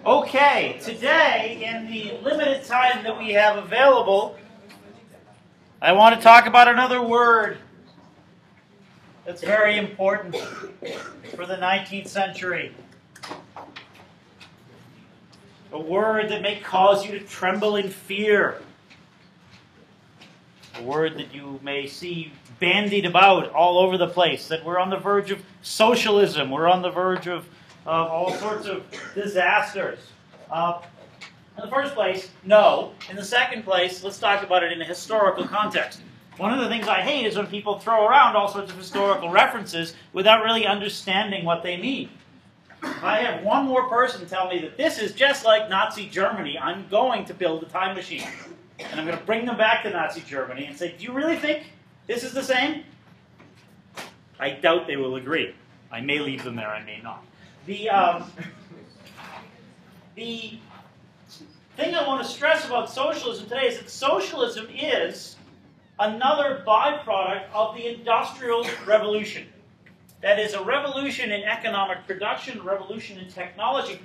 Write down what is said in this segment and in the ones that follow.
Okay, today, in the limited time that we have available, I want to talk about another word that's very important for the 19th century. A word that may cause you to tremble in fear. A word that you may see bandied about all over the place, that we're on the verge of socialism, we're on the verge of all sorts of disasters. In the first place, no. In the second place, let's talk about it in a historical context. One of the things I hate is when people throw around all sorts of historical references without really understanding what they mean. If I have one more person tell me that this is just like Nazi Germany, I'm going to build a time machine. And I'm going to bring them back to Nazi Germany and say, do you really think this is the same? I doubt they will agree. I may leave them there, I may not. The thing I want to stress about socialism today is that socialism is another byproduct of the Industrial Revolution. That is a revolution in economic production, a revolution in technology.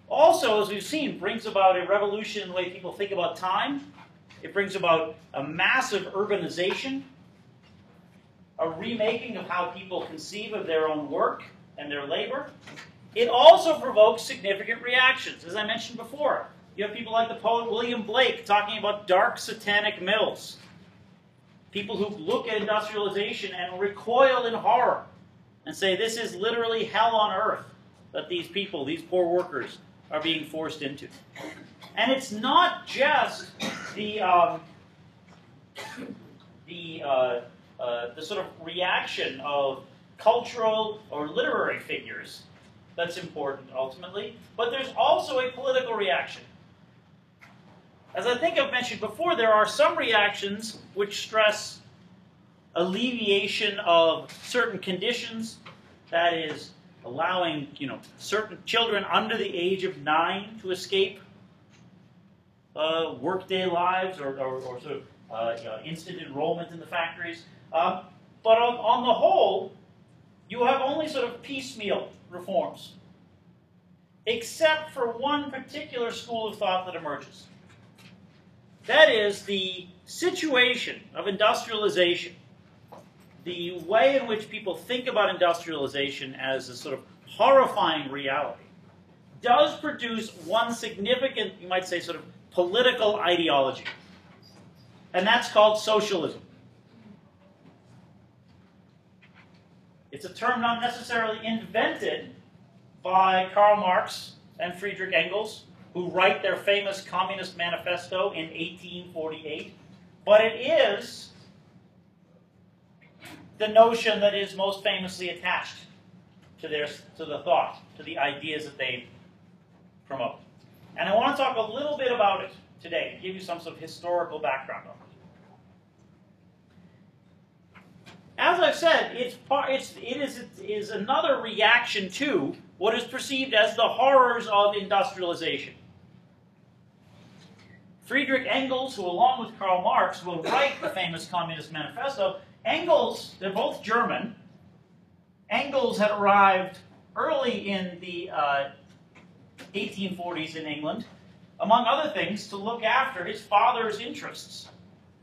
Also, as we've seen, brings about a revolution in the way people think about time. It brings about a massive urbanization, a remaking of how people conceive of their own work and their labor. It also provokes significant reactions. As I mentioned before, you have people like the poet William Blake talking about dark satanic mills. People who look at industrialization and recoil in horror and say this is literally hell on earth that these people, these poor workers, are being forced into. And it's not just the sort of reaction of cultural or literary figures that's important ultimately, but there's also a political reaction. As I think I've mentioned before, there are some reactions which stress alleviation of certain conditions, that is, allowing certain children under the age of 9 to escape workday lives or sort of instant enrollment in the factories. But on the whole, you have only sort of piecemeal reforms, except for one particular school of thought that emerges. That is the situation of industrialization, the way in which people think about industrialization as a sort of horrifying reality, does produce one significant, you might say, sort of political ideology. And that's called socialism. It's a term not necessarily invented by Karl Marx and Friedrich Engels, who write their famous Communist Manifesto in 1848, but it is the notion that is most famously attached to the thought, to the ideas that they promote. And I want to talk a little bit about it today, and give you some sort of historical background on it. As I've said, it is another reaction to what is perceived as the horrors of industrialization. Friedrich Engels, who along with Karl Marx will write the famous Communist Manifesto, Engels, they're both German. Engels had arrived early in the 1840s in England, among other things, to look after his father's interests.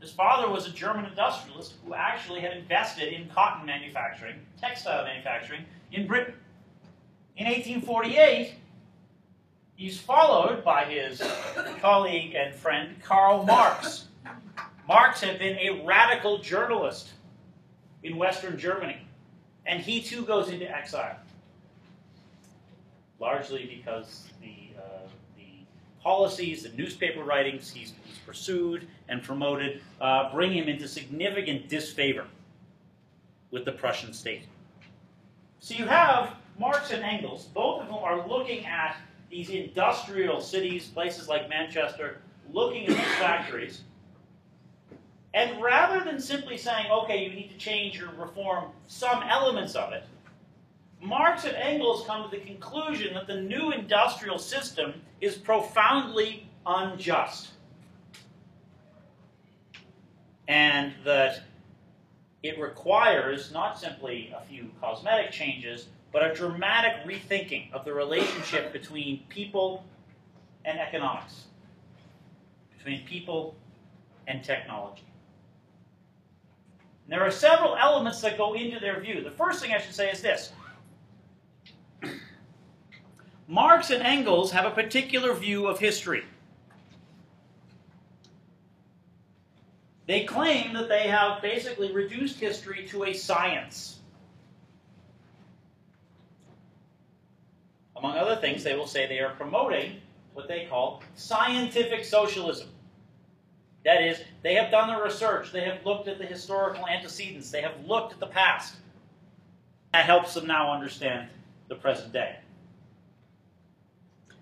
His father was a German industrialist who actually had invested in cotton manufacturing, textile manufacturing, in Britain. In 1848, he's followed by his colleague and friend, Karl Marx. Marx had been a radical journalist in Western Germany, and he too goes into exile, largely because the policies, the newspaper writings he's pursued and promoted bring him into significant disfavor with the Prussian state. So you have Marx and Engels, both of whom are looking at these industrial cities, places like Manchester, looking at these factories, and rather than simply saying, okay, you need to change or reform some elements of it, Marx and Engels come to the conclusion that the new industrial system is profoundly unjust, and that it requires not simply a few cosmetic changes, but a dramatic rethinking of the relationship between people and economics, between people and technology. And there are several elements that go into their view. The first thing I should say is this. Marx and Engels have a particular view of history. They claim that they have basically reduced history to a science. Among other things, they will say they are promoting what they call scientific socialism. That is, they have done the research, they have looked at the historical antecedents, they have looked at the past. That helps them now understand the present day.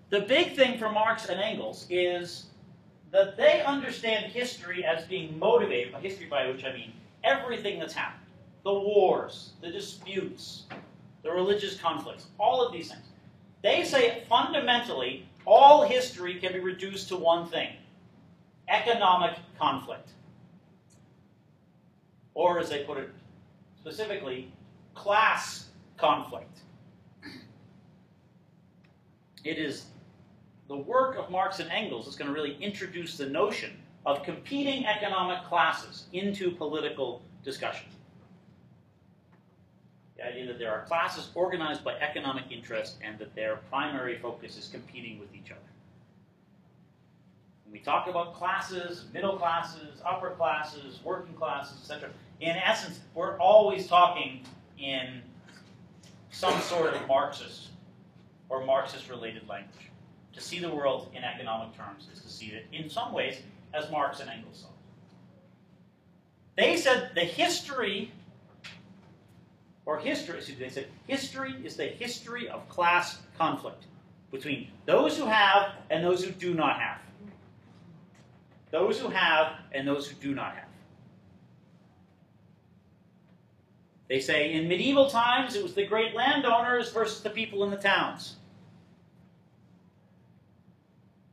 The big thing for Marx and Engels is that they understand history as being motivated, by history by which I mean everything that's happened. The wars, the disputes, the religious conflicts, all of these things. They say fundamentally all history can be reduced to one thing: economic conflict. Or as they put it specifically, class conflict. It is the work of Marx and Engels is going to really introduce the notion of competing economic classes into political discussion. The idea that there are classes organized by economic interest and that their primary focus is competing with each other. When we talk about classes, middle classes, upper classes, working classes, etc., in essence, we're always talking in some sort of Marxist or Marxist-related language. To see the world in economic terms is to see it, in some ways, as Marx and Engels saw it. They said the history, they said history is the history of class conflict between those who have and those who do not have. Those who have and those who do not have. They say in medieval times it was the great landowners versus the people in the towns.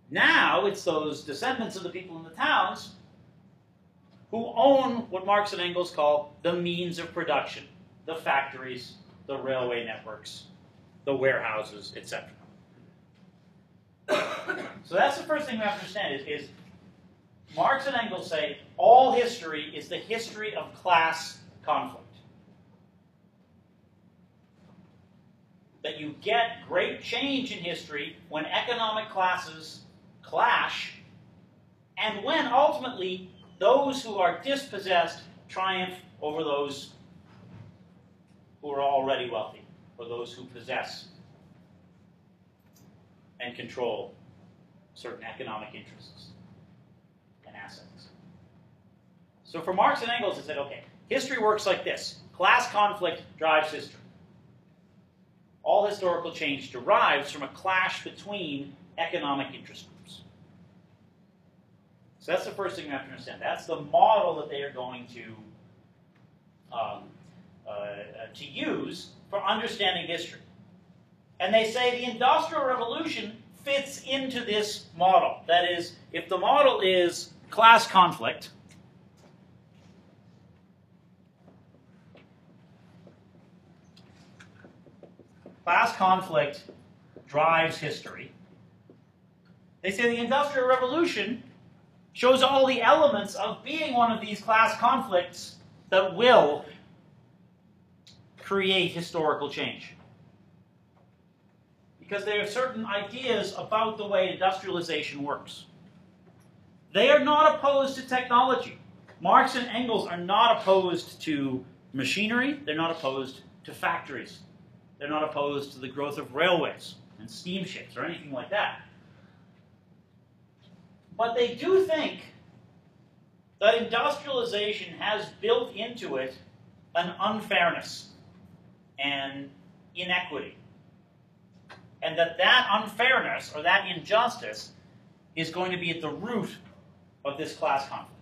Now it's those descendants of the people in the towns who own what Marx and Engels call the means of production, the factories, the railway networks, the warehouses, etc. So that's the first thing we have to understand is Marx and Engels say all history is the history of class conflict. That you get great change in history when economic classes clash, and when ultimately those who are dispossessed triumph over those who are already wealthy, or those who possess and control certain economic interests and assets. So for Marx and Engels, they said, okay, history works like this. Class conflict drives history. All historical change derives from a clash between economic interest groups. So that's the first thing you have to understand. That's the model that they are going to use for understanding history. And they say the Industrial Revolution fits into this model. That is, if the model is class conflict, drives history. They say the Industrial Revolution shows all the elements of being one of these class conflicts that will create historical change. Because there are certain ideas about the way industrialization works. They are not opposed to technology. Marx and Engels are not opposed to machinery. They're not opposed to factories. They're not opposed to the growth of railways and steamships or anything like that. But they do think that industrialization has built into it an unfairness and inequity. And that unfairness or that injustice is going to be at the root of this class conflict.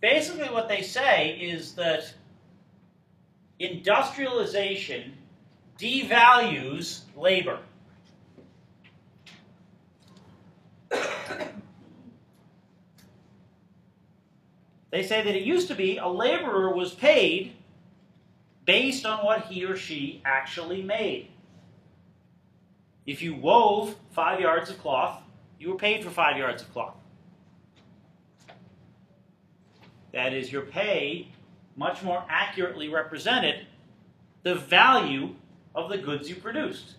Basically what they say is that industrialization devalues labor. They say that it used to be a laborer was paid based on what he or she actually made. If you wove 5 yards of cloth, you were paid for 5 yards of cloth. That is, your pay much more accurately represented the value of the goods you produced.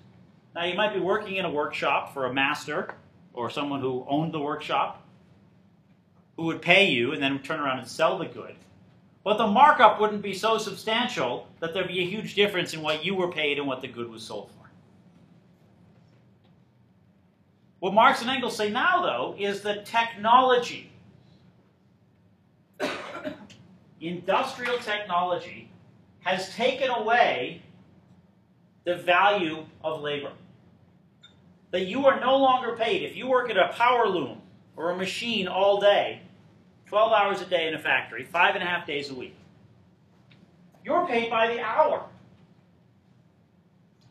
Now, you might be working in a workshop for a master or someone who owned the workshop who would pay you and then turn around and sell the good. But the markup wouldn't be so substantial that there'd be a huge difference in what you were paid and what the good was sold for. What Marx and Engels say now, though, is that technology, industrial technology, has taken away the value of labor. That you are no longer paid. If you work at a power loom or a machine all day, 12 hours a day in a factory, 5.5 days a week, you're paid by the hour.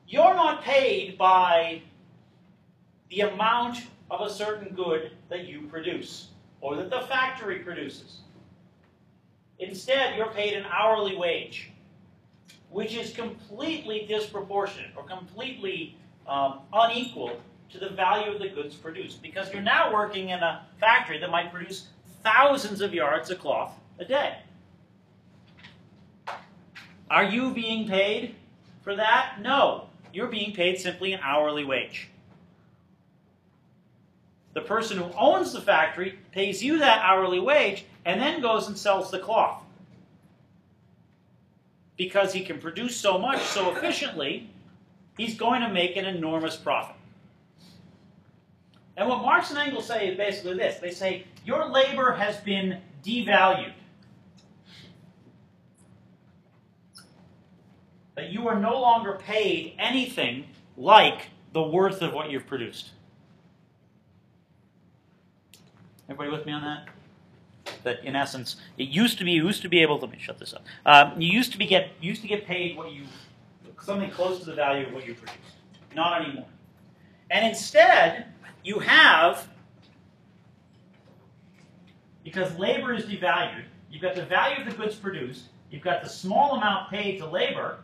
You're not paid by the amount of a certain good that you produce or that the factory produces. Instead, you're paid an hourly wage, which is completely disproportionate or completely unequal to the value of the goods produced, because you're now working in a factory that might produce thousands of yards of cloth a day. Are you being paid for that? No. You're being paid simply an hourly wage. The person who owns the factory pays you that hourly wage and then goes and sells the cloth. Because he can produce so much so efficiently, he's going to make an enormous profit. And what Marx and Engels say is basically this. They say, your labor has been devalued. That you are no longer paid anything like the worth of what you've produced. Everybody with me on that? That in essence, it used to be able to, let me shut this up. You used to get paid something close to the value of what you produced. Not anymore. And instead, you have, because labor is devalued, you've got the value of the goods produced, you've got the small amount paid to labor,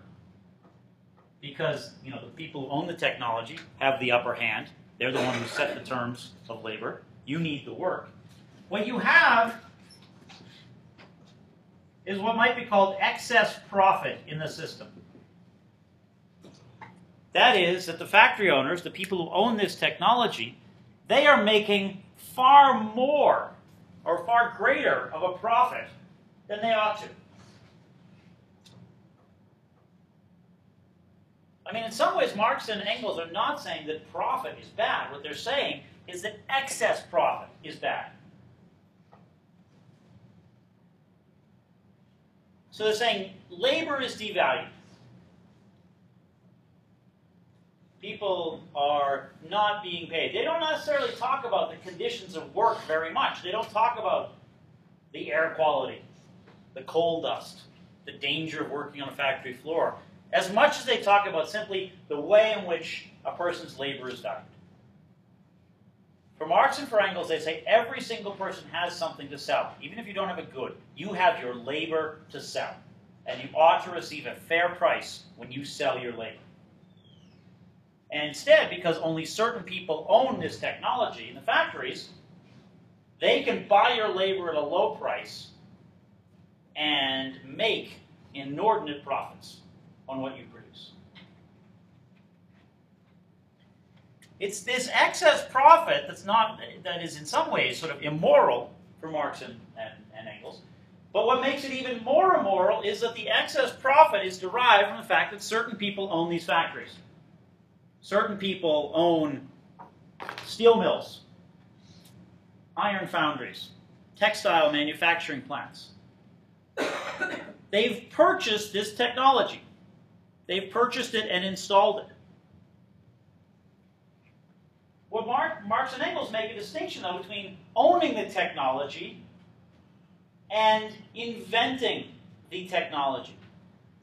because the people who own the technology have the upper hand. They're the ones who set the terms of labor. You need the work. What you have is what might be called excess profit in the system. That is, that the factory owners, the people who own this technology, they are making far more or far greater of a profit than they ought to. I mean, in some ways, Marx and Engels are not saying that profit is bad. What they're saying is that excess profit is bad. So they're saying labor is devalued. People are not being paid. They don't necessarily talk about the conditions of work very much. They don't talk about the air quality, the coal dust, the danger of working on a factory floor, as much as they talk about simply the way in which a person's labor is valued. For Marx and for Engels, they say every single person has something to sell. Even if you don't have a good, you have your labor to sell. And you ought to receive a fair price when you sell your labor. And instead, because only certain people own this technology in the factories, they can buy your labor at a low price and make inordinate profits on what you produce. It's this excess profit that is in some ways sort of immoral for Marx and Engels. But what makes it even more immoral is that the excess profit is derived from the fact that certain people own these factories. Certain people own steel mills, iron foundries, textile manufacturing plants. They've purchased this technology. They've purchased it and installed it. What Marx and Engels make a distinction, though, between owning the technology and inventing the technology.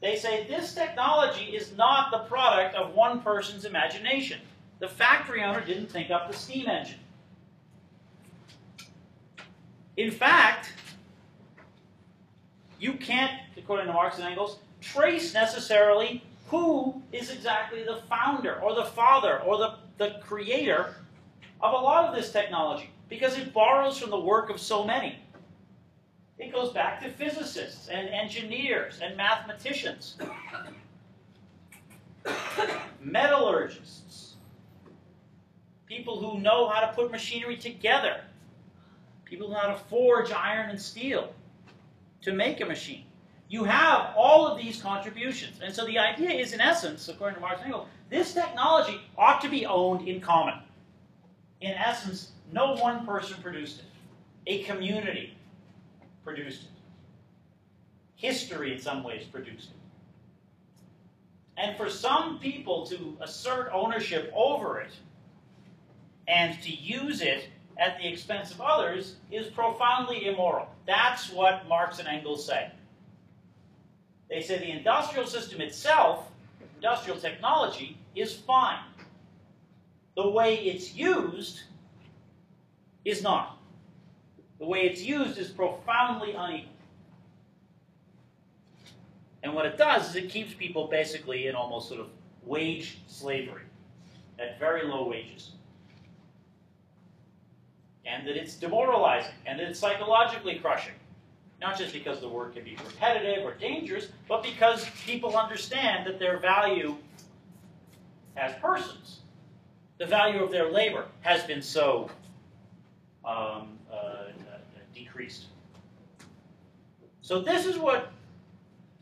They say this technology is not the product of one person's imagination. The factory owner didn't think up the steam engine. In fact, you can't, according to Marx and Engels, trace necessarily who is exactly the founder or the father or the creator of a lot of this technology, because it borrows from the work of so many. It goes back to physicists and engineers and mathematicians, metallurgists, people who know how to put machinery together, people who know how to forge iron and steel to make a machine. You have all of these contributions. And so the idea is, in essence, according to Marx and Engels, this technology ought to be owned in common. In essence, no one person produced it. A community produced it. History, in some ways, produced it. And for some people to assert ownership over it and to use it at the expense of others is profoundly immoral. That's what Marx and Engels say. They say the industrial system itself, industrial technology, is fine. The way it's used is not. The way it's used is profoundly unequal. And what it does is it keeps people basically in almost sort of wage slavery at very low wages. And that it's demoralizing, and that it's psychologically crushing. Not just because the work can be repetitive or dangerous, but because people understand that their value as persons, the value of their labor, has been so decreased. So this is what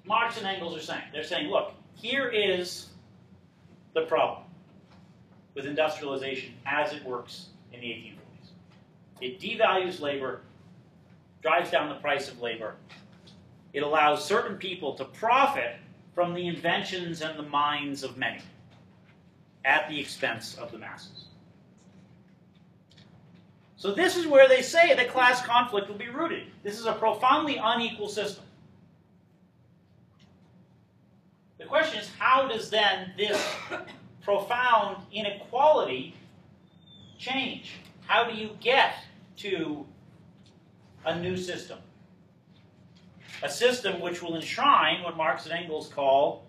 Marx and Engels are saying. They're saying, look, here is the problem with industrialization as it works in the 1840s. It devalues labor, drives down the price of labor. It allows certain people to profit from the inventions and the minds of many at the expense of the masses. So this is where they say that class conflict will be rooted. This is a profoundly unequal system. The question is, how does then this profound inequality change? How do you get to a new system? A system which will enshrine what Marx and Engels call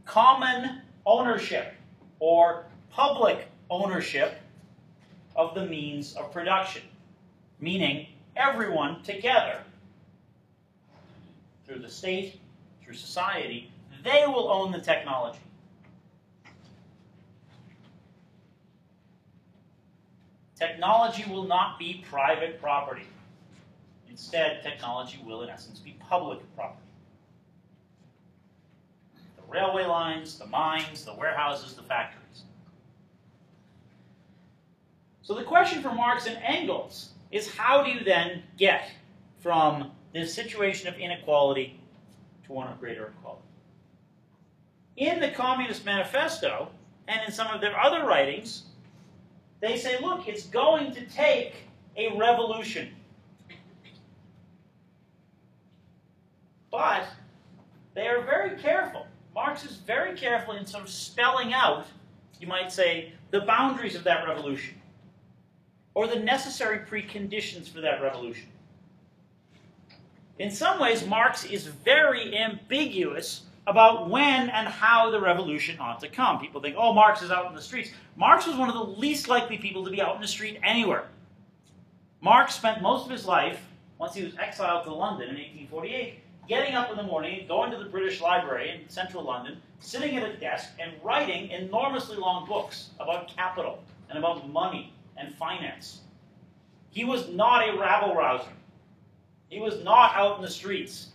common ownership or public ownership of the means of production, meaning everyone together, through the state, through society, they will own the technology. Technology will not be private property. Instead, technology will, in essence, be public property. The railway lines, the mines, the warehouses, the factories. So the question for Marx and Engels is, how do you then get from this situation of inequality to one of greater equality? In the Communist Manifesto, and in some of their other writings, they say, look, it's going to take a revolution. But they are very careful. Marx is very careful in sort of spelling out, you might say, the boundaries of that revolution, or the necessary preconditions for that revolution. In some ways, Marx is very ambiguous about when and how the revolution ought to come. People think, oh, Marx is out in the streets. Marx was one of the least likely people to be out in the street anywhere. Marx spent most of his life, once he was exiled to London in 1848, getting up in the morning, going to the British Library in central London, sitting at a desk and writing enormously long books about capital and about money and finance. He was not a rabble-rouser. He was not out in the streets.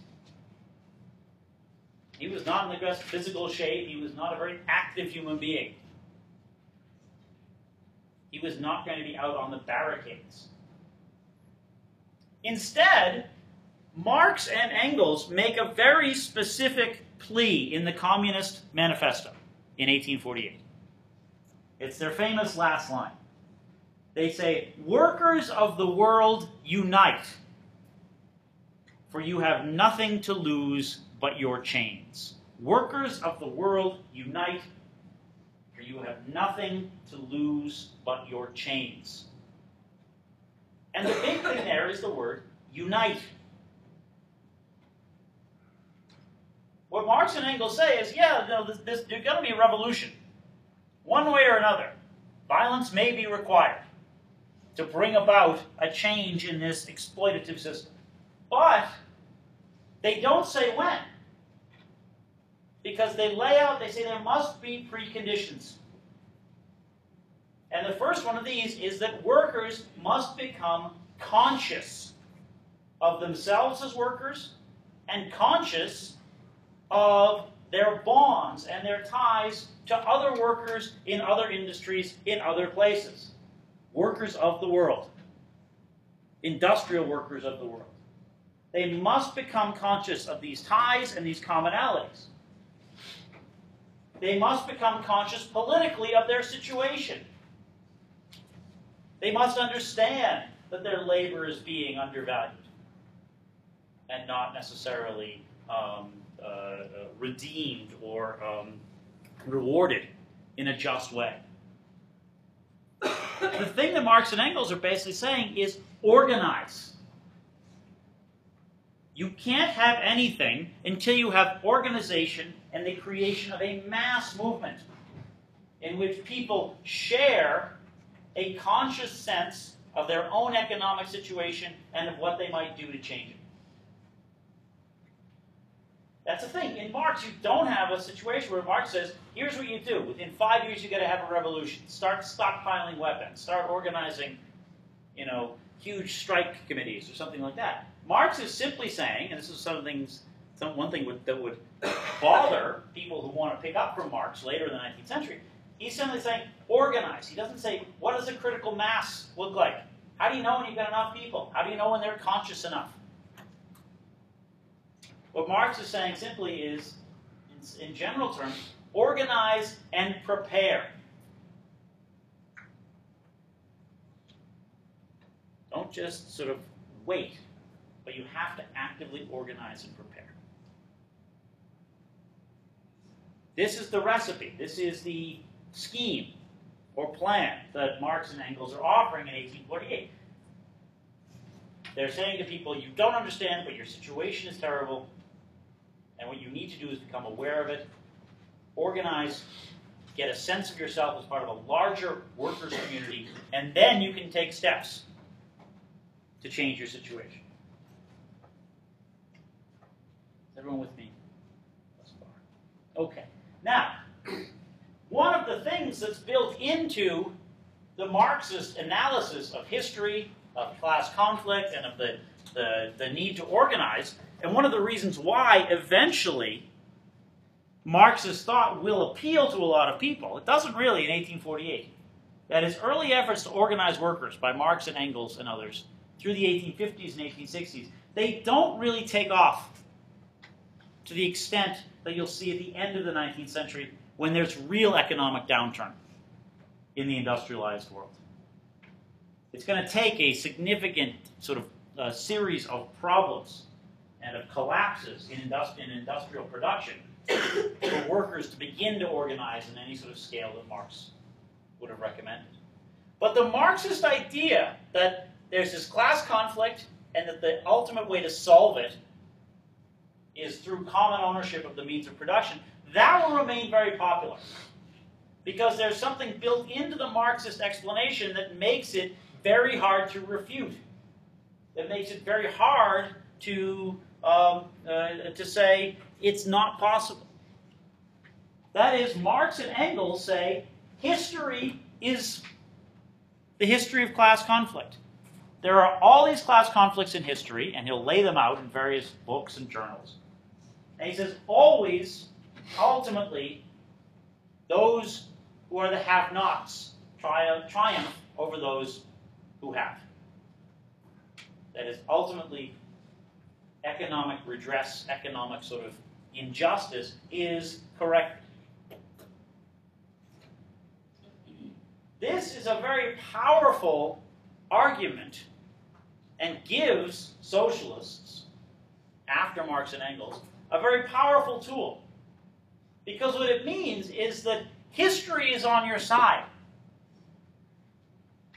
He was not in the best physical shape. He was not a very active human being. He was not going to be out on the barricades. Instead, Marx and Engels make a very specific plea in the Communist Manifesto in 1848. It's their famous last line. They say, "Workers of the world, unite, for you have nothing to lose but your chains." Workers of the world, unite, for you have nothing to lose but your chains. And the big thing there is the word unite. What Marx and Engels say is, yeah, no, there's going to be a revolution. One way or another, violence may be required to bring about a change in this exploitative system. But they don't say when. Because they lay out, they say there must be preconditions. And the first one of these is that workers must become conscious of themselves as workers and conscious of their bonds and their ties to other workers in other industries, in other places. Workers of the world. Industrial workers of the world. They must become conscious of these ties and these commonalities. They must become conscious politically of their situation. They must understand that their labor is being undervalued and not necessarily redeemed or rewarded in a just way. The thing that Marx and Engels are basically saying is organize. You can't have anything until you have organization and the creation of a mass movement in which people share a conscious sense of their own economic situation and of what they might do to change it. That's the thing. In Marx, you don't have a situation where Marx says, here's what you do. Within 5 years, you've got to have a revolution. Start stockpiling weapons. Start organizing, huge strike committees or something like that. Marx is simply saying, and this is one thing that would bother people who want to pick up from Marx later in the 19th century. He's simply saying, organize. He doesn't say, what does a critical mass look like? How do you know when you've got enough people? How do you know when they're conscious enough? What Marx is saying simply is, in general terms, organize and prepare. Don't just sort of wait, but you have to actively organize and prepare. This is the recipe. This is the scheme or plan that Marx and Engels are offering in 1848. They're saying to people, you don't understand, but your situation is terrible, and what you need to do is become aware of it, organize, get a sense of yourself as part of a larger workers' community, and then you can take steps to change your situation. Is everyone with me thus far? Okay. Now, one of the things that's built into the Marxist analysis of history, of class conflict, and of the need to organize, and one of the reasons why eventually Marxist thought will appeal to a lot of people, it doesn't really in 1848, that is early efforts to organize workers by Marx and Engels and others through the 1850s and 1860s, they don't really take off to the extent that you'll see at the end of the 19th century when there's real economic downturn in the industrialized world. It's going to take a significant sort of series of problems and of collapses in industrial production for workers to begin to organize in any sort of scale that Marx would have recommended. But the Marxist idea that there's this class conflict and that the ultimate way to solve it is through common ownership of the means of production, that will remain very popular. Because there's something built into the Marxist explanation that makes it very hard to refute. That makes it very hard to say it's not possible. That is, Marx and Engels say history is the history of class conflict. There are all these class conflicts in history, and he'll lay them out in various books and journals. And he says, always, ultimately, those who are the have-nots triumph over those who have. That is, ultimately, economic redress, economic sort of injustice is corrected. This is a very powerful argument and gives socialists, after Marx and Engels, a very powerful tool. Because what it means is that history is on your side.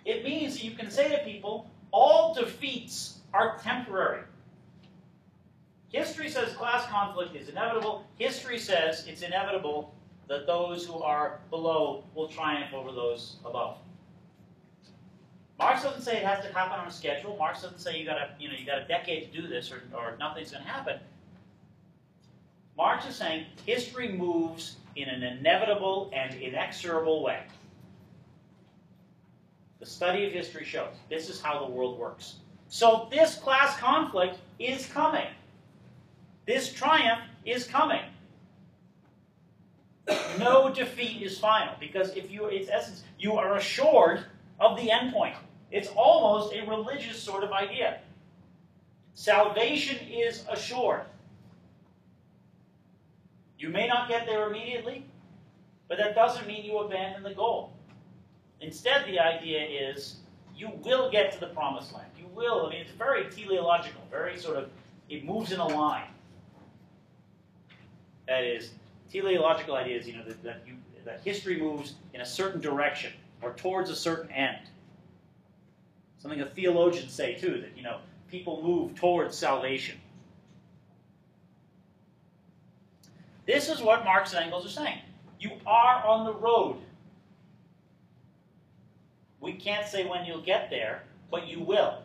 It means that you can say to people, all defeats are temporary. History says class conflict is inevitable. History says it's inevitable that those who are below will triumph over those above. Marx doesn't say it has to happen on a schedule. Marx doesn't say you got a decade to do this or nothing's going to happen. Marx is saying history moves in an inevitable and inexorable way. The study of history shows this is how the world works. So this class conflict is coming. This triumph is coming. No defeat is final, because if you, its essence, you are assured of the end point. It's almost a religious sort of idea. Salvation is assured. You may not get there immediately, but that doesn't mean you abandon the goal. Instead, the idea is you will get to the promised land. You will. I mean, it's very teleological, very sort of, it moves in a line. That is, teleological idea is, that history moves in a certain direction or towards a certain end. Something the theologians say too, that people move towards salvation. This is what Marx and Engels are saying. You are on the road. We can't say when you'll get there, but you will.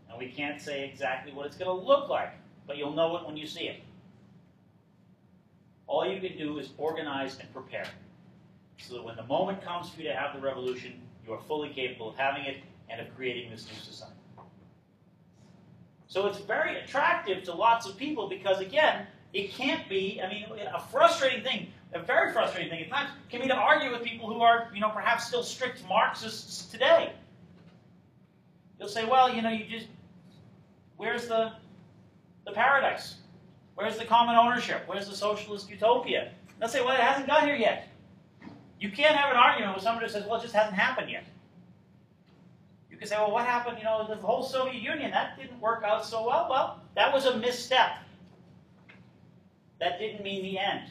And we can't say exactly what it's going to look like, but you'll know it when you see it. All you can do is organize and prepare, so that when the moment comes for you to have the revolution, you are fully capable of having it and of creating this new society. So it's very attractive to lots of people because, again, it can't be, a frustrating thing, a very frustrating thing at times, can be to argue with people who are, perhaps still strict Marxists today. You'll say, well, where's the paradise? Where's the common ownership? Where's the socialist utopia? They'll say, well, it hasn't got here yet. You can't have an argument with somebody who says, well, it just hasn't happened yet. You can say, well, what happened, the whole Soviet Union, that didn't work out so well. Well, that was a misstep. That didn't mean the end.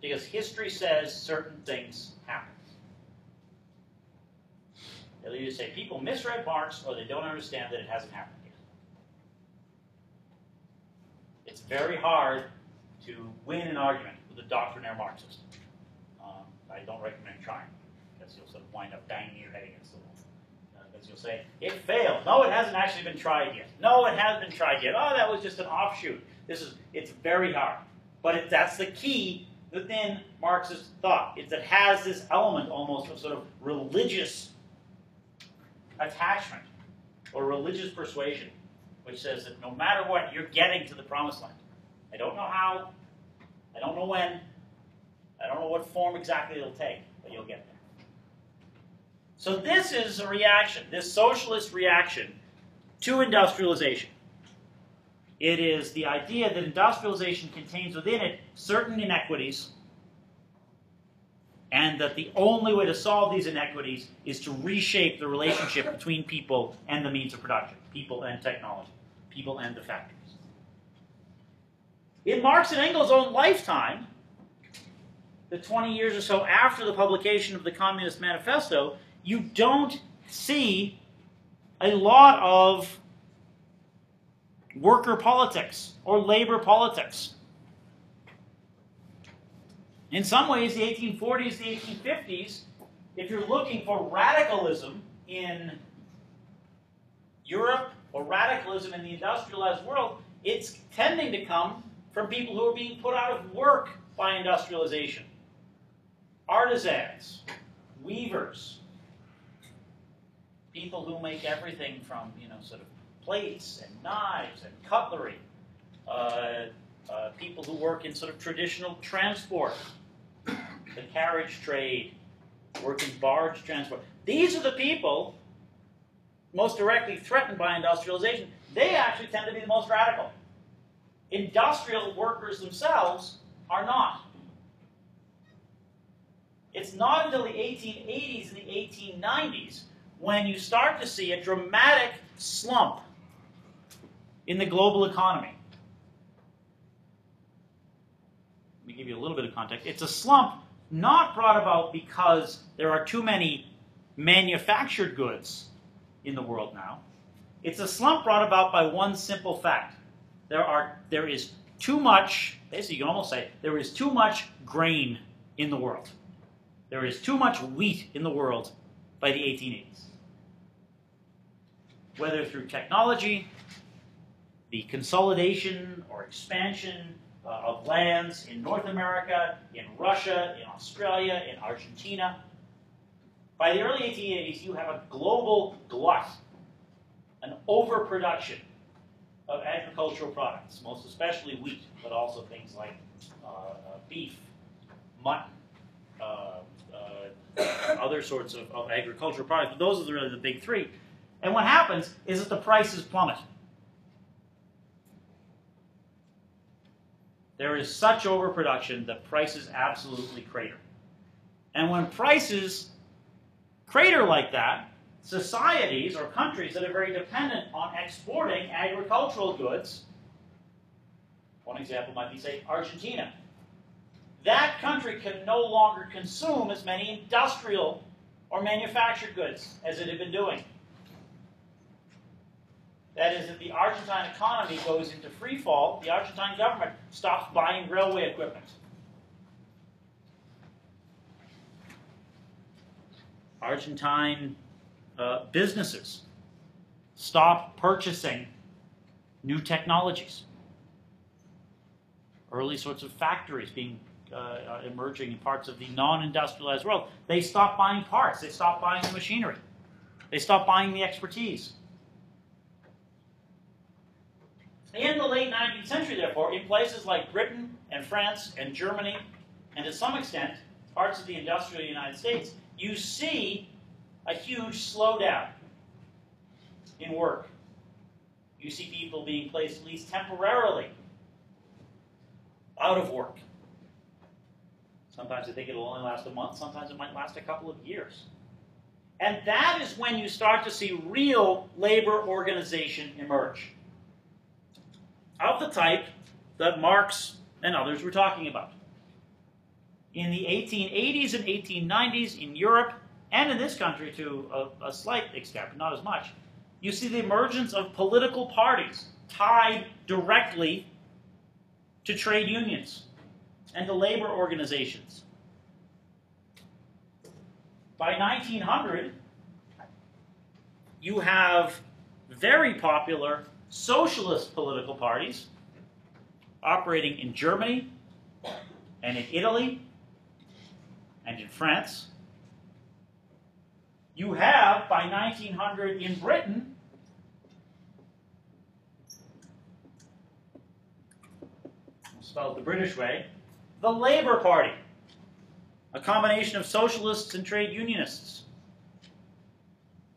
Because history says certain things happen. They'll either say people misread Marx or they don't understand that it hasn't happened yet. It's very hard to win an argument with a doctrinaire Marxist. I don't recommend trying, because you'll sort of wind up banging your head against the wall. Because you'll say, it failed. No, it hasn't actually been tried yet. No, it hasn't been tried yet. Oh, that was just an offshoot. It's very hard. But that's the key within Marxist thought. It has this element almost of sort of religious attachment or religious persuasion, which says that no matter what, you're getting to the promised land. I don't know how, I don't know when, I don't know what form exactly it'll take, but you'll get there. So this is a reaction, this socialist reaction to industrialization. It is the idea that industrialization contains within it certain inequities, and that the only way to solve these inequities is to reshape the relationship between people and the means of production, people and technology, people and the factories. In Marx and Engels' own lifetime, the 20 years or so after the publication of the Communist Manifesto, you don't see a lot of worker politics or labor politics. In some ways, the 1840s, the 1850s, if you're looking for radicalism in Europe or radicalism in the industrialized world, it's tending to come from people who are being put out of work by industrialization. Artisans, weavers, people who make everything from, sort of plates and knives and cutlery, people who work in sort of traditional transport, the carriage trade, work in barge transport. These are the people most directly threatened by industrialization. They actually tend to be the most radical. Industrial workers themselves are not. It's not until the 1880s and the 1890s when you start to see a dramatic slump in the global economy. Let me give you a little bit of context. It's a slump not brought about because there are too many manufactured goods in the world now. It's a slump brought about by one simple fact. there is too much, basically you can almost say, there is too much grain in the world. There is too much wheat in the world by the 1880s. Whether through technology, the consolidation or expansion of lands in North America, in Russia, in Australia, in Argentina. By the early 1880s, you have a global glut, an overproduction of agricultural products, most especially wheat, but also things like beef, mutton, other sorts of agricultural products. But those are really the big three. And what happens is that the prices plummet. There is such overproduction that prices absolutely crater. And when prices crater like that, societies or countries that are very dependent on exporting agricultural goods, one example might be, say, Argentina. That country can no longer consume as many industrial or manufactured goods as it had been doing. That is, if the Argentine economy goes into free fall, the Argentine government stops buying railway equipment. Argentine businesses stop purchasing new technologies. Early sorts of factories being emerging in parts of the non-industrialized world. They stop buying parts. They stop buying the machinery. They stop buying the expertise. In the late 19th century, therefore, in places like Britain and France and Germany, and to some extent, parts of the industrial United States, you see a huge slowdown in work. You see people being placed, at least temporarily, out of work. Sometimes they think it'll only last a month, sometimes it might last a couple of years. And that is when you start to see real labor organization emerge, of the type that Marx and others were talking about. In the 1880s and 1890s in Europe, and in this country to a slight extent, but not as much, you see the emergence of political parties tied directly to trade unions and to labor organizations. By 1900, you have very popular socialist political parties operating in Germany and in Italy and in France. You have, by 1900 in Britain, spelled the British way, the Labour Party, a combination of socialists and trade unionists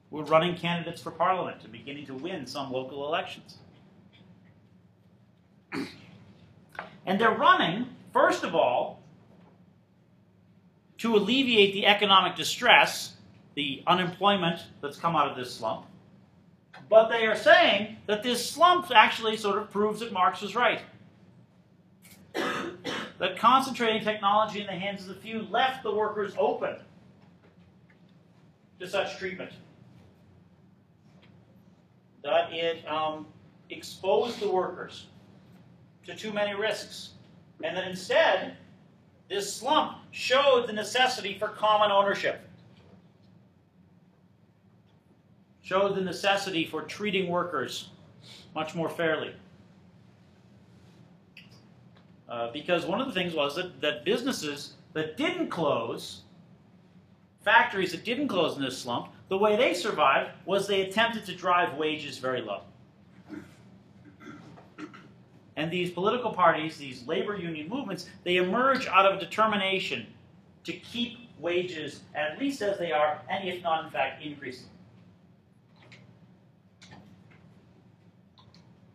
who are running candidates for Parliament and beginning to win some local elections. And they're running, first of all, to alleviate the economic distress, the unemployment that's come out of this slump. But they are saying that this slump actually sort of proves that Marx was right. That concentrating technology in the hands of the few left the workers open to such treatment. That it exposed the workers to too many risks. And that instead, this slump showed the necessity for common ownership. Showed the necessity for treating workers much more fairly. Because one of the things was that businesses that didn't close, factories that didn't close in this slump, the way they survived was they attempted to drive wages very low. And these political parties, these labor union movements, they emerge out of a determination to keep wages at least as they are, and if not, in fact, increase them.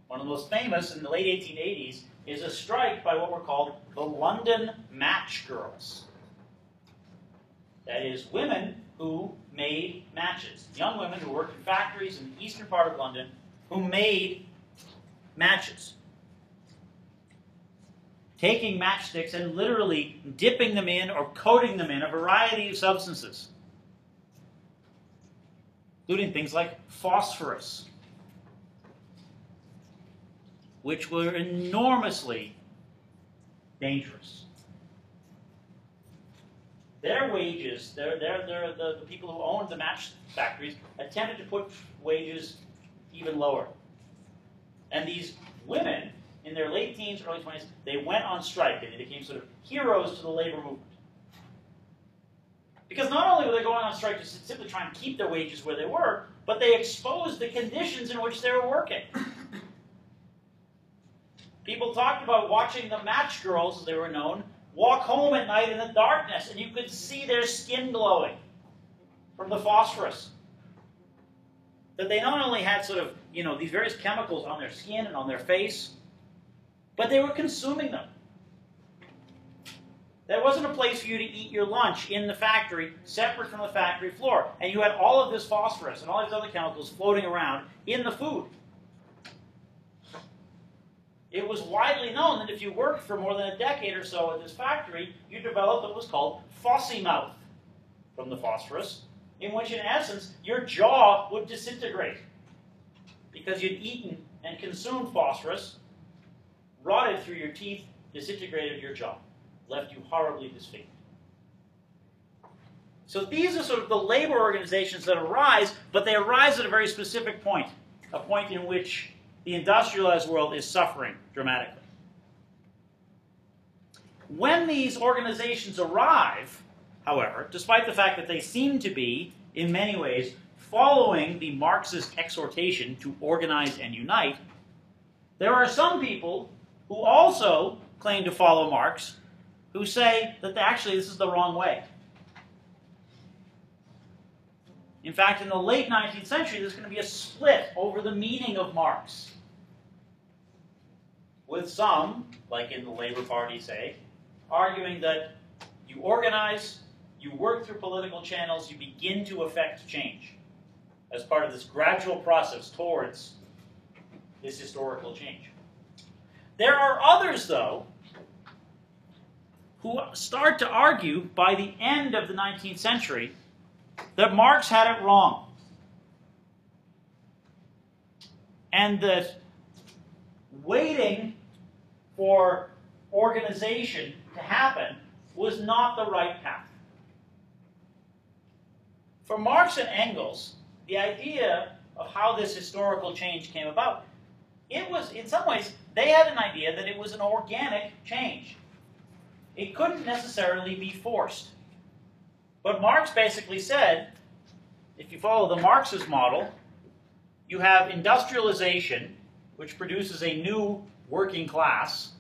One of the most famous in the late 1880s is a strike by what were called the London match girls. That is, women who made matches. Young women who worked in factories in the eastern part of London who made matches. Taking matchsticks and literally dipping them in or coating them in a variety of substances, including things like phosphorus. which were enormously dangerous. Their wages, the people who owned the match factories, attempted to put wages even lower. And these women, in their late teens, early 20s, they went on strike, and they became sort of heroes to the labor movement. Because not only were they going on strike to simply try and keep their wages where they were, but they exposed the conditions in which they were working. People talked about watching the match girls, as they were known, walk home at night in the darkness, and you could see their skin glowing from the phosphorus. That they not only had sort of, these various chemicals on their skin and on their face, but they were consuming them. There wasn't a place for you to eat your lunch in the factory, separate from the factory floor. And you had all of this phosphorus and all these other chemicals floating around in the food. It was widely known that if you worked for more than a decade or so at this factory, you developed what was called phossy mouth from the phosphorus, in which, in essence, your jaw would disintegrate because you'd eaten and consumed phosphorus, rotted through your teeth, disintegrated your jaw, left you horribly disfigured. So these are sort of the labor organizations that arise, but they arise at a very specific point, a point in which the industrialized world is suffering dramatically. When these organizations arrive, however, despite the fact that they seem to be, in many ways, following the Marxist exhortation to organize and unite, there are some people who also claim to follow Marx who say that actually this is the wrong way. In fact, in the late 19th century, there's going to be a split over the meaning of Marx. With some, like in the Labour Party, say, arguing that you organize, you work through political channels, you begin to effect change as part of this gradual process towards this historical change. There are others, though, who start to argue by the end of the 19th century that Marx had it wrong. And that waiting for organization to happen was not the right path. For Marx and Engels, the idea of how this historical change came about, it was, in some ways, they had an idea that it was an organic change. It couldn't necessarily be forced. But Marx basically said, if you follow the Marxist model, you have industrialization, which produces a new working class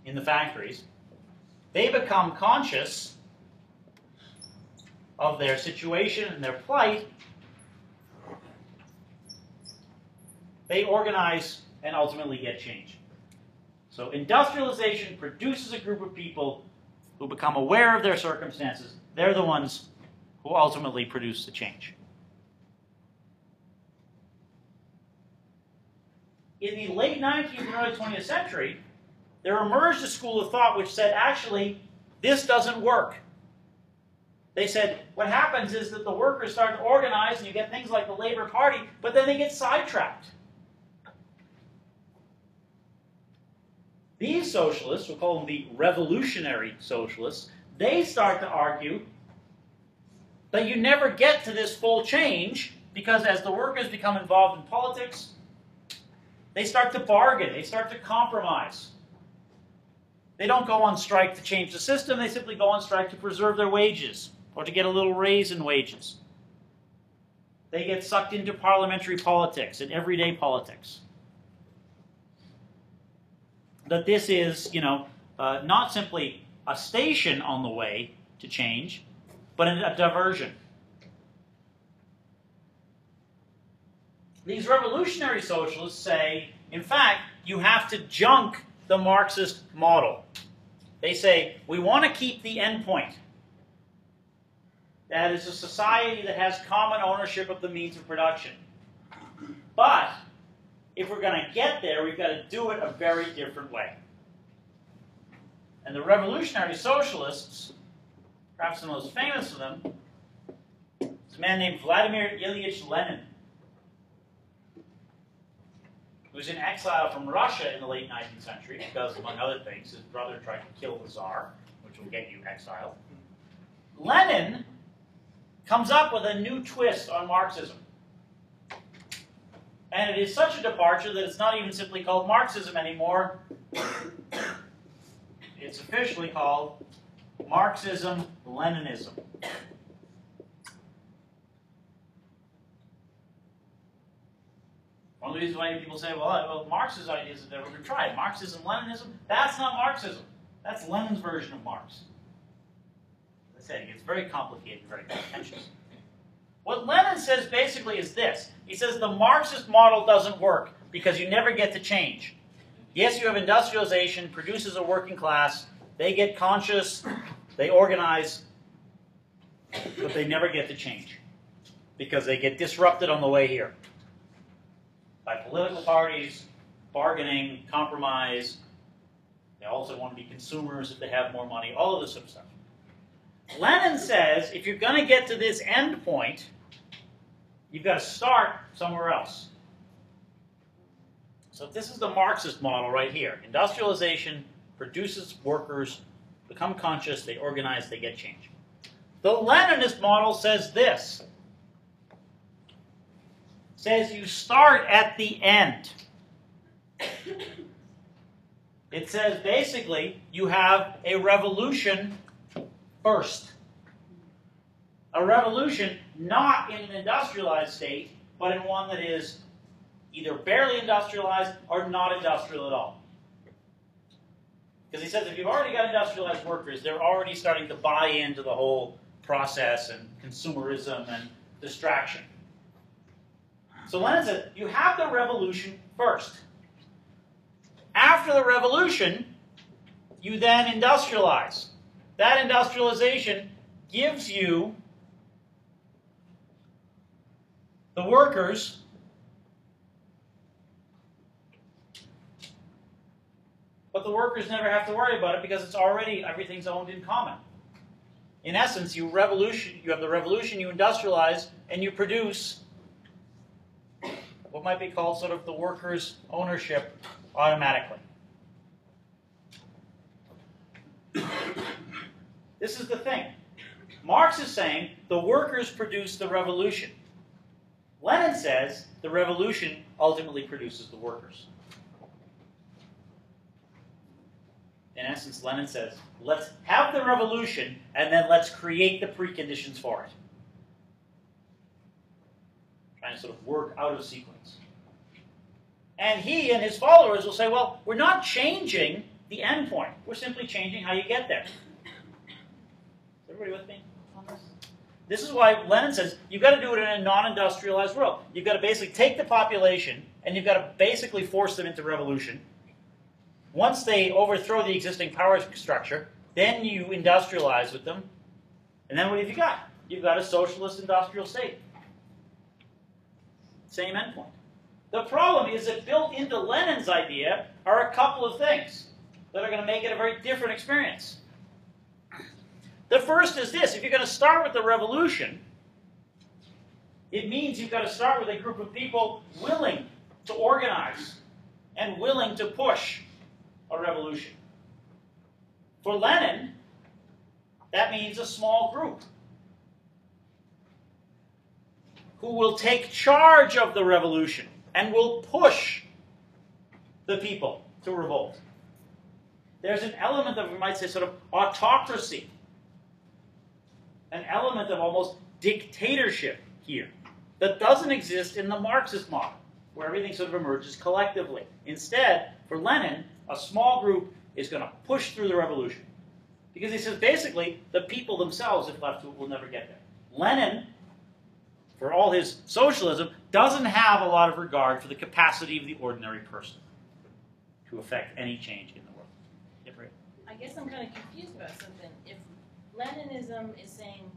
in the factories. They become conscious of their situation and their plight. They organize and ultimately get change. So industrialization produces a group of people who become aware of their circumstances. They're the ones who ultimately produce the change. In the late 19th and early 20th century, there emerged a school of thought which said, actually, this doesn't work. They said, what happens is that the workers start to organize, and you get things like the Labour Party, but then they get sidetracked. These socialists, we'll call them the revolutionary socialists, they start to argue that you never get to this full change because as the workers become involved in politics, they start to bargain, they start to compromise. They don't go on strike to change the system, they simply go on strike to preserve their wages or to get a little raise in wages. They get sucked into parliamentary politics and everyday politics. That this is, not simply a station on the way to change, but a diversion. These revolutionary socialists say, in fact, you have to junk the Marxist model. They say, we want to keep the end point. That is a society that has common ownership of the means of production. But if we're going to get there, we've got to do it a very different way. And the revolutionary socialists, perhaps the most famous of them, is a man named Vladimir Ilyich Lenin. who was in exile from Russia in the late 19th century because, among other things, his brother tried to kill the Tsar, which will get you exiled. Lenin comes up with a new twist on Marxism. And it is such a departure that it's not even simply called Marxism anymore. It's officially called Marxism-Leninism. One of the reasons why people say, well, Marx's ideas have never been tried. Marxism-Leninism, that's not Marxism. That's Lenin's version of Marx. As I said, it gets very complicated, very contentious. What Lenin says basically is this. He says the Marxist model doesn't work because you never get to change. Yes, you have industrialization, produces a working class, they get conscious, they organize, but they never get to change because they get disrupted on the way here by political parties, bargaining, compromise. They also want to be consumers if they have more money, all of this sort of stuff. Lenin says if you're going to get to this end point, you've got to start somewhere else. So this is the Marxist model right here. Industrialization produces workers, become conscious, they organize, they get change. The Leninist model says this. Says you start at the end. It says basically you have a revolution first. A revolution not in an industrialized state, but in one that is either barely industrialized or not industrial at all. Because he says if you've already got industrialized workers, they're already starting to buy into the whole process and consumerism and distraction. So Lenin said, you have the revolution first. After the revolution, you then industrialize. That industrialization gives you the workers but the workers never have to worry about it because it's already, everything's owned in common. In essence, you have the revolution, you industrialize, and you produce what might be called sort of the workers' ownership automatically. This is the thing. Marx is saying the workers produce the revolution. Lenin says the revolution ultimately produces the workers. In essence, Lenin says, let's have the revolution and then let's create the preconditions for it. Trying to sort of work out of sequence. And he and his followers will say, well, we're not changing the end point. We're simply changing how you get there. Is everybody with me on this? This is why Lenin says you've got to do it in a non-industrialized world. You've got to basically take the population and you've got to basically force them into revolution. Once they overthrow the existing power structure, then you industrialize with them. And then what have you got? You've got a socialist industrial state. Same endpoint. The problem is that built into Lenin's idea are a couple of things that are going to make it a very different experience. The first is this. If you're going to start with the revolution, it means you've got to start with a group of people willing to organize and willing to push a revolution. For Lenin, that means a small group who will take charge of the revolution and will push the people to revolt. There's an element of, we might say, sort of autocracy, an element of almost dictatorship here that doesn't exist in the Marxist model, where everything sort of emerges collectively. Instead, for Lenin, a small group is going to push through the revolution. Because he says, basically, the people themselves, if left to it, will never get there. Lenin, for all his socialism, doesn't have a lot of regard for the capacity of the ordinary person to affect any change in the world. Yeah, Bria? I guess I'm kind of confused about something. If Leninism is saying,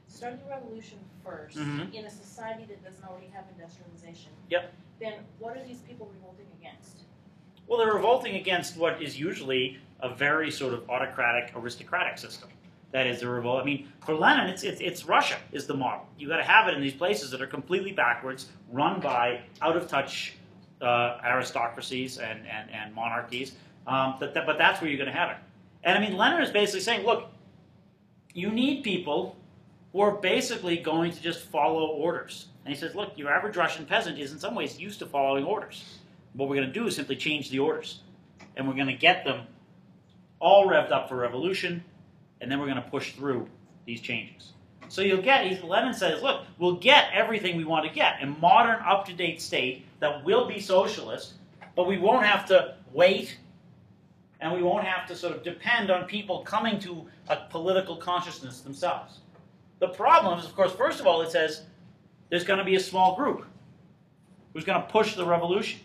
start the revolution first in a society that doesn't already have industrialization, then what are these people revolting against? Well, they're revolting against what is usually a very sort of autocratic, aristocratic system. That is the revolt. I mean, for Lenin, it's Russia is the model. You've got to have it in these places that are completely backwards, run by out-of-touch aristocracies and monarchies, but that's where you're going to have it. And I mean, Lenin is basically saying, look, you need people who are basically going to just follow orders. And he says, look, your average Russian peasant is in some ways used to following orders. What we're going to do is simply change the orders. And we're going to get them all revved up for revolution, and then we're going to push through these changes. So you'll get, Lenin says, look, we'll get everything we want to get, a modern, up-to-date state that will be socialist, but we won't have to wait, and we won't have to sort of depend on people coming to a political consciousness themselves. The problem is, of course, first of all, it says there's going to be a small group who's going to push the revolution,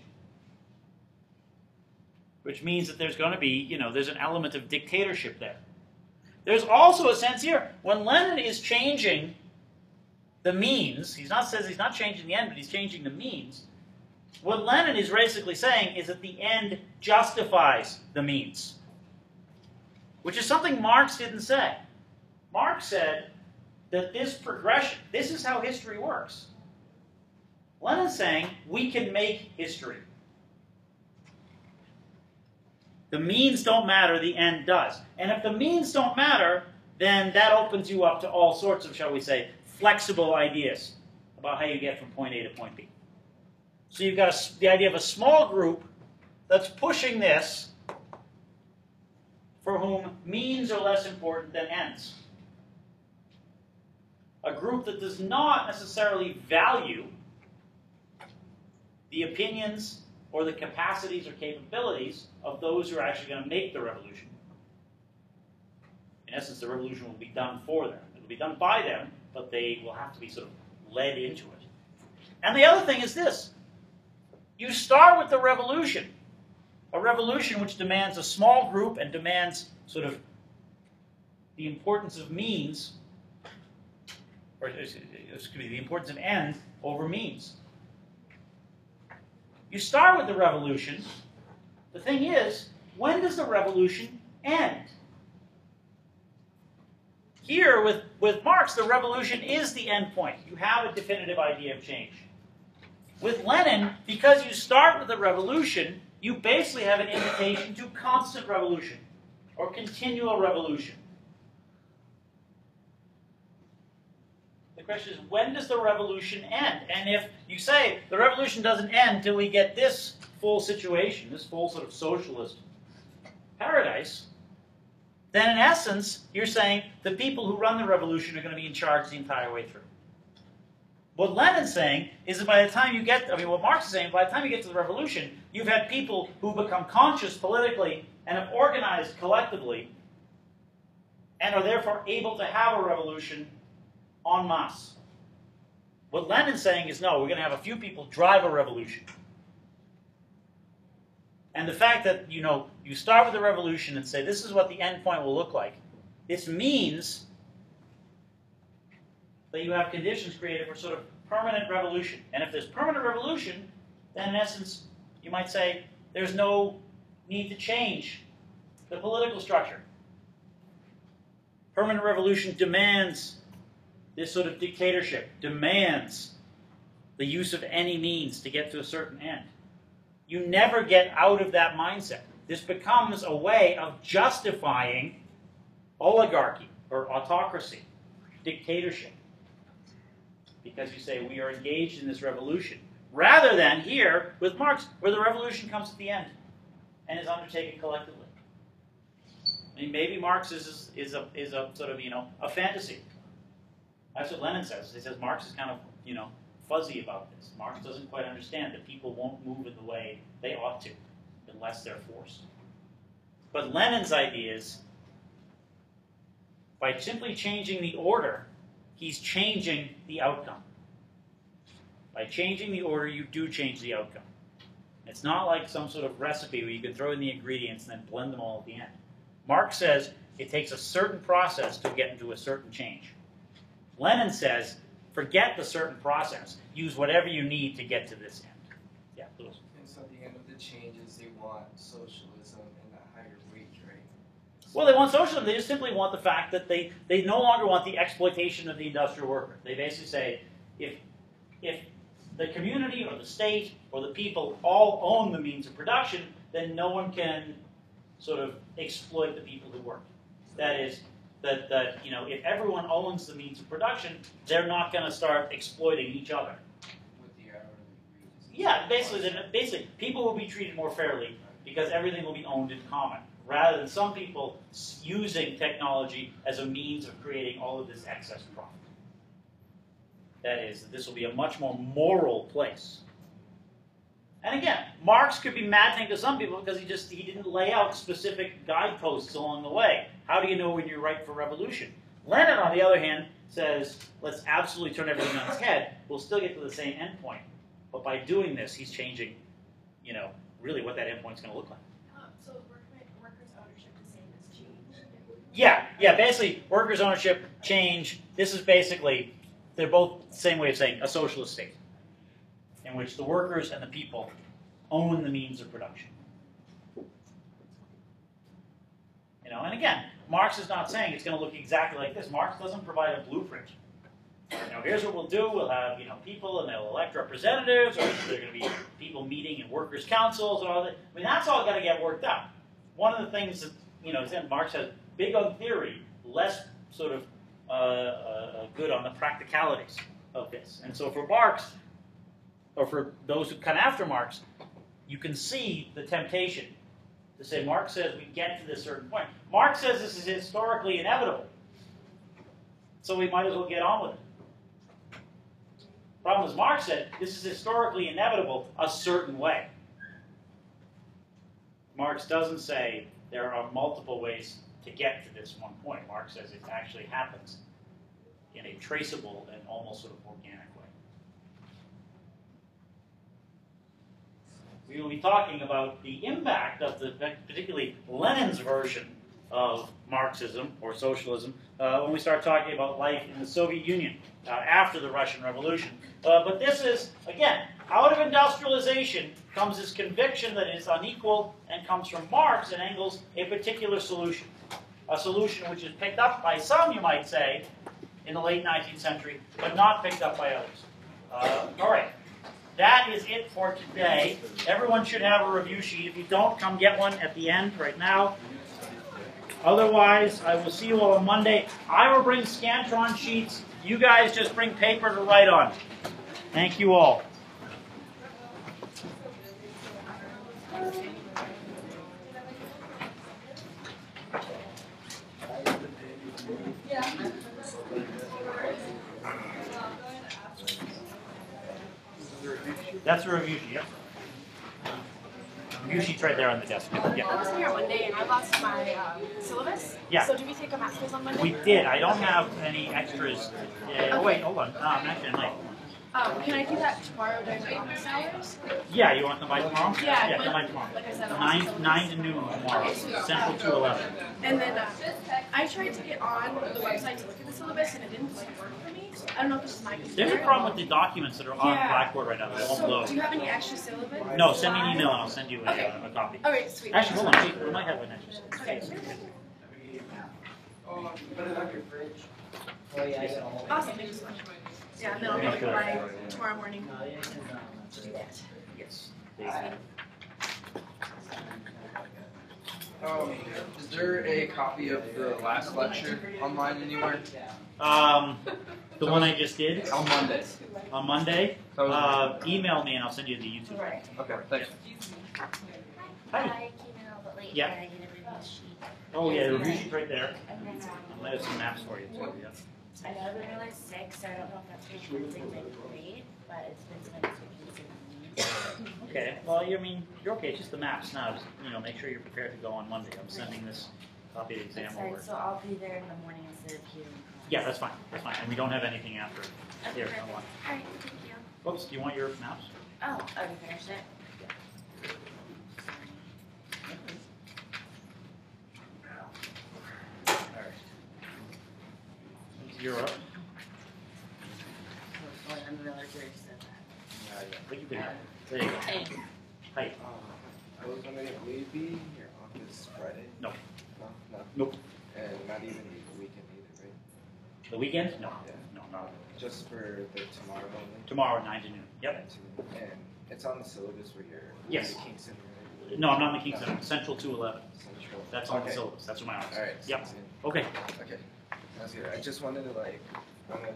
which means that there's going to be, there's an element of dictatorship there. There's also a sense here, when Lenin is changing the means, says he's not changing the end, but he's changing the means, what Lenin is basically saying is that the end justifies the means, which is something Marx didn't say. Marx said that this progression, this is how history works. Lenin's saying we can make history. The means don't matter, the end does. And if the means don't matter, then that opens you up to all sorts of, shall we say, flexible ideas about how you get from point A to point B. So you've got the idea of a small group that's pushing this, for whom means are less important than ends. A group that does not necessarily value the opinions or the capacities or capabilities of those who are actually going to make the revolution. In essence, the revolution will be done for them. It will be done by them, but they will have to be sort of led into it. And the other thing is this. You start with the revolution, a revolution which demands a small group and demands sort of the importance of means, or excuse me, the importance of ends over means. You start with the revolution. The thing is, when does the revolution end? Here, with Marx, the revolution is the end point. You have a definitive idea of change. With Lenin, because you start with the revolution, you basically have an invitation to constant revolution, or continual revolution. The question is, when does the revolution end? And if you say the revolution doesn't end until we get this full situation, this full sort of socialist paradise, then in essence, you're saying the people who run the revolution are going to be in charge the entire way through. What Lenin's saying is that by the time you get, what Marx is saying, by the time you get to the revolution, you've had people who become conscious politically and have organized collectively and are therefore able to have a revolution en masse. What Lenin's saying is, no, we're going to have a few people drive a revolution. And the fact that, you start with the revolution and say, this is what the end point will look like, this means that you have conditions created for sort of permanent revolution. And if there's permanent revolution, then in essence, you might say, there's no need to change the political structure. Permanent revolution demands this sort of dictatorship, demands the use of any means to get to a certain end. You never get out of that mindset. This becomes a way of justifying oligarchy or autocracy, dictatorship. Because you say, we are engaged in this revolution. Rather than here, with Marx, where the revolution comes at the end and is undertaken collectively. I mean, maybe Marx is a sort of, a fantasy. That's what Lenin says. He says Marx is kind of, fuzzy about this. Marx doesn't quite understand that people won't move in the way they ought to unless they're forced. But Lenin's idea is, by simply changing the order, he's changing the outcome. By changing the order, you do change the outcome. It's not like some sort of recipe where you can throw in the ingredients and then blend them all at the end. Marx says it takes a certain process to get into a certain change. Lenin says, forget the certain process. Use whatever you need to get to this end. Yeah, Louis. And so at the end of the changes, they want socialism and a higher wage rate. Well, they want socialism. They just simply want the fact that they no longer want the exploitation of the industrial worker. They basically say, if the community or the state or the people all own the means of production, then no one can sort of exploit the people who work. That is, that you know, if everyone owns the means of production, they're not going to start exploiting each other. With the hourly wages. Yeah, basically, people will be treated more fairly because everything will be owned in common, rather than some people using technology as a means of creating all of this excess profit. That is, this will be a much more moral place. And again, Marx could be maddening to some people because he didn't lay out specific guideposts along the way. How do you know when you're ripe for revolution? Lenin, on the other hand, says, let's absolutely turn everything on its head. We'll still get to the same endpoint. But by doing this, he's changing, you know, really what that endpoint's going to look like. So workers' ownership the same as change? Yeah, basically, workers' ownership, change, this is basically, they're both the same way of saying a socialist state, in which the workers and the people own the means of production. You know, and again, Marx is not saying it's going to look exactly like this. Marx doesn't provide a blueprint. Now, here's what we'll do. We'll have, you know, people, and they'll elect representatives, or there are going to be people meeting in workers' councils and all that. I mean, that's all got to get worked out. One of the things that, you know, Marx has big on theory, less sort of good on the practicalities of this. And so for Marx, or for those who come after Marx, you can see the temptation to say, Marx says we get to this certain point. Marx says this is historically inevitable, so we might as well get on with it. Problem is, Marx said this is historically inevitable a certain way. Marx doesn't say there are multiple ways to get to this one point. Marx says it actually happens in a traceable and almost sort of organic way. We will be talking about the impact of particularly Lenin's version of Marxism or socialism when we start talking about life in the Soviet Union after the Russian Revolution. But this is, again, out of industrialization comes this conviction that it is unequal, and comes from Marx and Engels a particular solution. A solution which is picked up by some, you might say, in the late 19th century, but not picked up by others. All right. That is it for today. Everyone should have a review sheet. If you don't, come get one at the end right now. Otherwise, I will see you all on Monday. I will bring Scantron sheets. You guys just bring paper to write on. Thank you all. That's a review sheet, yep. Review sheet's right there on the desk. Yeah. I was here Monday and I lost my syllabus. Yeah. So do we take a math quiz on Monday? We did. I don't have any extras. Oh, wait, hold on. Actually, I might. Can I do that tomorrow during the office hours? Yeah, you want them by tomorrow? Yeah, come by tomorrow. Like I said, 9 to noon tomorrow, Central to 11. And then I tried to get on the website to look at the syllabus and it didn't work for me. I don't know if this is my computer. There's a problem with the documents that are on Blackboard right now. They won't So load. do you have any extra syllabus? No, send me an email and I'll send you a copy. All right, sweet. Actually, hold on. We might have an extra syllabus. Okay. Put it on your fridge. Oh, yeah. Awesome, thank you so much. Yeah, and then I'll get it by tomorrow morning to do that. Yes. Is there a copy of the last lecture online anywhere? The one I just did On Monday. on Monday. Email me and I'll send you the YouTube. Right. Okay, thanks. Hi. I came in a little bit late, Yeah. but I did a review sheet. Oh yeah, the review sheet's right there. And then, I have some maps for you too. Yeah. I know everyone realized 6, so I don't know if that's confusing my grade, but it's been so confusing. Okay. Well, I mean, you're okay. It's just the maps now. Just, make sure you're prepared to go on Monday. I'm sending this copy of the exam Sorry, over. so I'll be there in the morning instead of here. Yeah, that's fine. That's fine. And we don't have anything after here. Okay, Come on. Alright, thank you. Oops. Do you want your maps? Oh, you finished it? All right. You're up. Oh, I'm the other said that. But you can have it. There you go. Hey. Hi. I was wondering, will you be in your office Friday? No. No? Nope. And not even the weekend either, right? The weekend? No. Yeah. No. not. Just for the tomorrow only? Tomorrow, 9 to noon. Yep. And it's on the syllabus where you're Yes. in the Kingston, right? No, I'm not in the Kingston. I'm Central 211. Central. That's on the Okay. syllabus. That's where my office is. Alright. Yep. sounds good. Okay. Okay. That's good. I just wanted to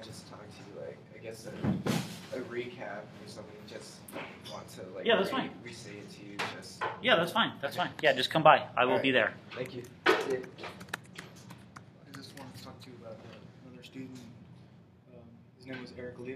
just talk to you, I guess a recap or something. Just want to Yeah, that's fine. re-say it to you. Just. Yeah, that's fine. That's fine. Yeah, just come by. I will Alright. be there. Thank you. I just wanted to talk to you about another student. His name was Eric Lee.